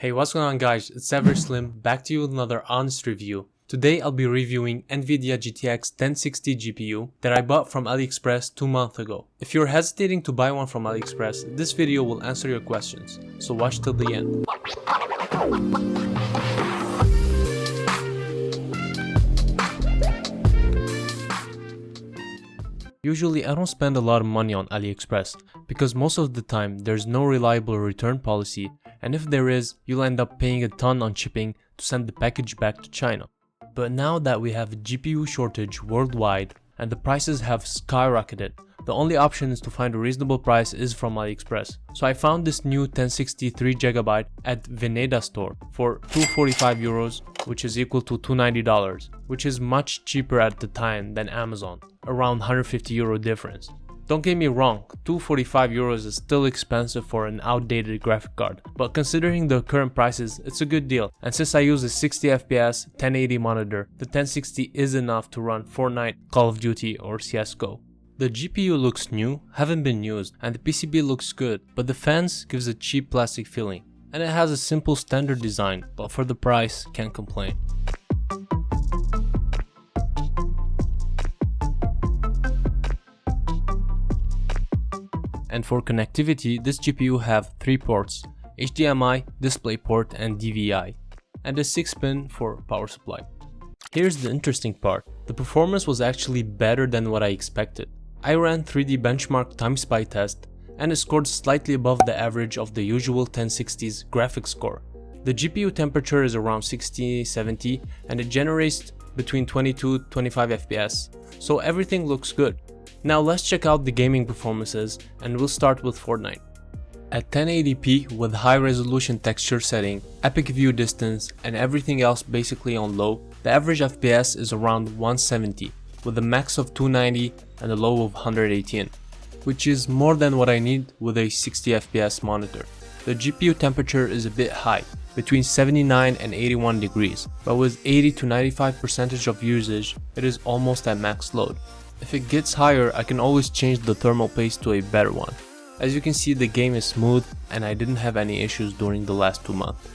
Hey, what's going on guys, it's Slim, back to you with another honest review. Today I'll be reviewing NVIDIA GTX 1060 GPU that I bought from Aliexpress 2 months ago. If you're hesitating to buy one from Aliexpress, this video will answer your questions, so watch till the end. Usually I don't spend a lot of money on Aliexpress because most of the time there's no reliable return policy, and if there is, you'll end up paying a ton on shipping to send the package back to China. But now that we have a GPU shortage worldwide and the prices have skyrocketed, the only option is to find a reasonable price is from Aliexpress. So I found this new 1060 3GB at Veneda store for 245 euros, which is equal to $290, which is much cheaper at the time than Amazon, around 150 euro difference. Don't get me wrong, 245 euros is still expensive for an outdated graphic card, but considering the current prices, it's a good deal. And since I use a 60 FPS 1080 monitor, the 1060 is enough to run Fortnite, Call of Duty or CSGO. The GPU looks new, haven't been used, and the PCB looks good, but the fans gives a cheap plastic feeling. And it has a simple standard design, but for the price, can't complain. And for connectivity, this GPU have 3 ports, HDMI, DisplayPort and DVI, and a 6-pin for power supply. Here's the interesting part, the performance was actually better than what I expected. I ran 3D benchmark time spy test and it scored slightly above the average of the usual 1060's graphics score. The GPU temperature is around 60-70 and it generates between 22-25 FPS, so everything looks good. Now let's check out the gaming performances and we'll start with Fortnite. At 1080p with high resolution texture setting, epic view distance and everything else basically on low, the average FPS is around 170 with a max of 290 and a low of 118, which is more than what I need with a 60 FPS monitor. The GPU temperature is a bit high, between 79 and 81 degrees, but with 80-95% of usage, it is almost at max load. If it gets higher, I can always change the thermal paste to a better one. As you can see, the game is smooth and I didn't have any issues during the last 2 months.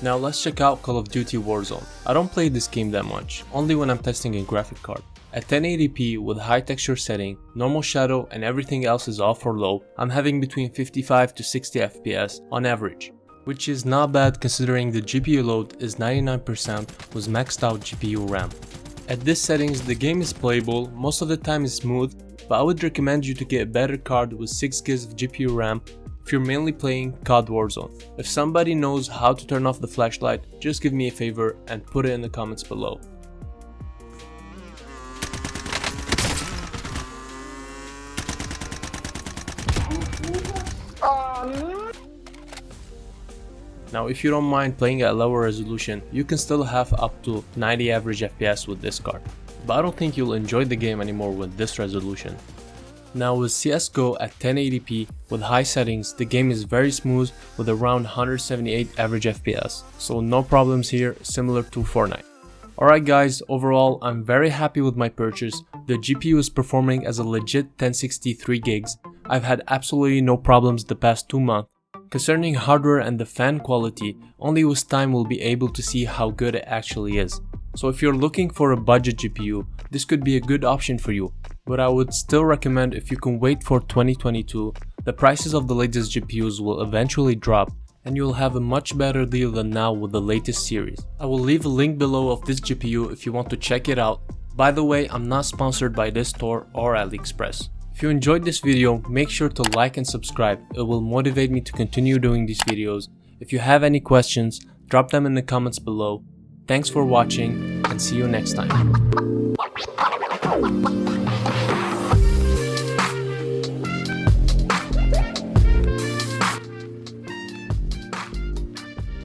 Now let's check out Call of Duty Warzone. I don't play this game that much, only when I'm testing a graphic card. At 1080p with high texture setting, normal shadow and everything else is off or low, I'm having between 55-60 FPS on average, which is not bad considering the GPU load is 99% with maxed out GPU RAM. At this settings, the game is playable, most of the time is smooth, but I would recommend you to get a better card with 6GB of GPU RAM if you're mainly playing COD Warzone. If somebody knows how to turn off the flashlight, just give me a favor and put it in the comments below. Now if you don't mind playing at lower resolution, you can still have up to 90 average FPS with this card, but I don't think you'll enjoy the game anymore with this resolution. Now with CSGO at 1080p with high settings, the game is very smooth with around 178 average FPS, so no problems here, similar to Fortnite. Alright guys, overall I'm very happy with my purchase. The GPU is performing as a legit 1060 3GB. I've had absolutely no problems the past 2 months. Concerning hardware and the fan quality, only with time we'll be able to see how good it actually is. So if you're looking for a budget GPU, this could be a good option for you, but I would still recommend if you can wait for 2022, the prices of the latest GPUs will eventually drop and you'll have a much better deal than now with the latest series. I will leave a link below of this GPU if you want to check it out. By the way, I'm not sponsored by this store or Aliexpress. If you enjoyed this video, make sure to like and subscribe, it will motivate me to continue doing these videos. If you have any questions, drop them in the comments below. Thanks for watching and see you next time.